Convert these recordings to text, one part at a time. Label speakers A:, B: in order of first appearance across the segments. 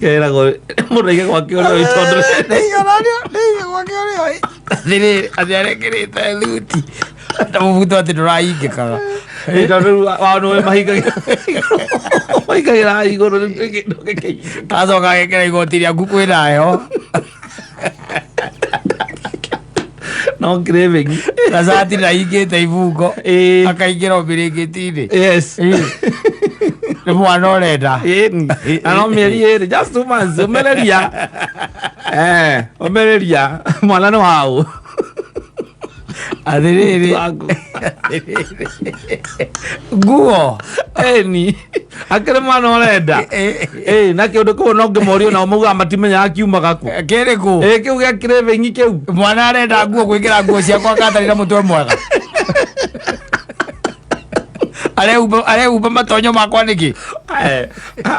A: Kera go murege kwa kiolo itondo.
B: Ndio kwa kiolo. Ndio ajarekereta luti. Tamuvuto ati rai kaka.
A: Itondo wano mahiga. Mahiga ira igoro ndike.
B: Tazo kagekera igotiria gukwira yo.
A: No craving.
B: Kazati raigete ivugo. Akaigera obirigitire.
A: Yes.
B: Mwana orenda.
A: Ano meri just 2 months. Omereria. Omereria. Mwana no hao.
B: Adiriri. Guo.
A: Ni. Akere mwana orenda. Na kiundu ko no ngemorio na muga matimenya akiuma gaku.
B: Kere ku.
A: Kiu gya craving kiu.
B: Mwana arenda guo kwingira guo cia kwa katarira mutwe mwega. Ale uba matonyo makwa niki.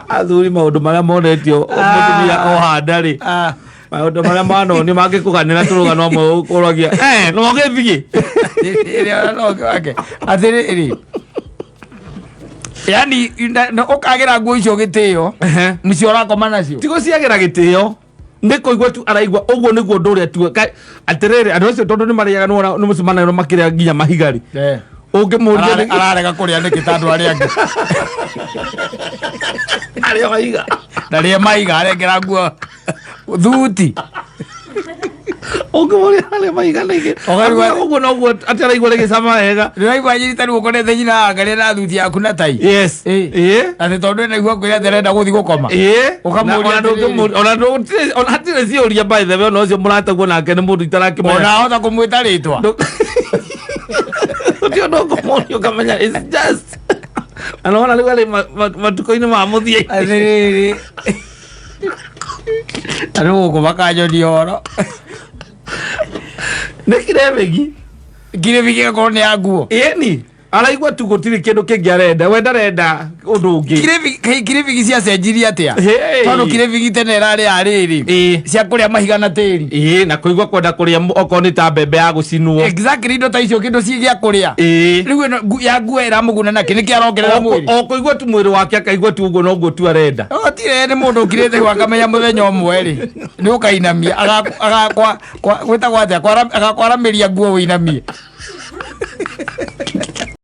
A: Athuri maundu maria monetio mutumia ohanda ri. Maundu maria mano ni mangikuganira turugano mwe ukuragia. No ngethigi.
B: No wake. Athiri. Yani ukagira nguo icio gitio nicio urakoma nacio
A: tigo ciagira gitio ndikoigwa tu araigwa uguo niguo nduria tu atirere andu acio tondu ni mariaga no mucumana no makiria nginya mahigari ungimuria
B: ararega kuria niki tandu ari angi
A: ari mahiga
B: ndari mahiga arengera nguo thuti
A: ungimuria ari mahiga niki uguo no uguo ataraigwa rege sama hega
B: ndiraigwa nyita ni ukonete nyina ngare na thuti yaku na tai
A: yes
B: ati tondu ni igwa kwira nderenda guthi gukoma
A: ukamuria ona hatire ciuria by the way no cio murataguo nake ni mundu itarakimenya
B: ona hota kumwita ritwa
A: Tio no komonio kamenya is just anaona wale matukoini maamuthi
B: athiri anu ko bakajo dioro
A: nekirevegi
B: ko ne aguo
A: ni araigwa tu gutiri kindu kingiarenda we ndarenda undu ungi
B: kirevigi cia cenjiria atia tondu kirevigi tene rari ariri cia kuria mahiga na tiri
A: na kuigwa kwenda kuria oko ni ta mbembe ya gucinwo
B: exactly ndo ta icio kindu cigia kuria riu ya nguo era muguna na kini kiarongerera mwiri
A: o kuigwa tu mwiri wake akaigwa tu uguo no guo tu arenda
B: otire ni mundu kirete wakamenya muthenya umwe ri ni ukainamia agakwa gwita gwate agakwara miria nguo winamie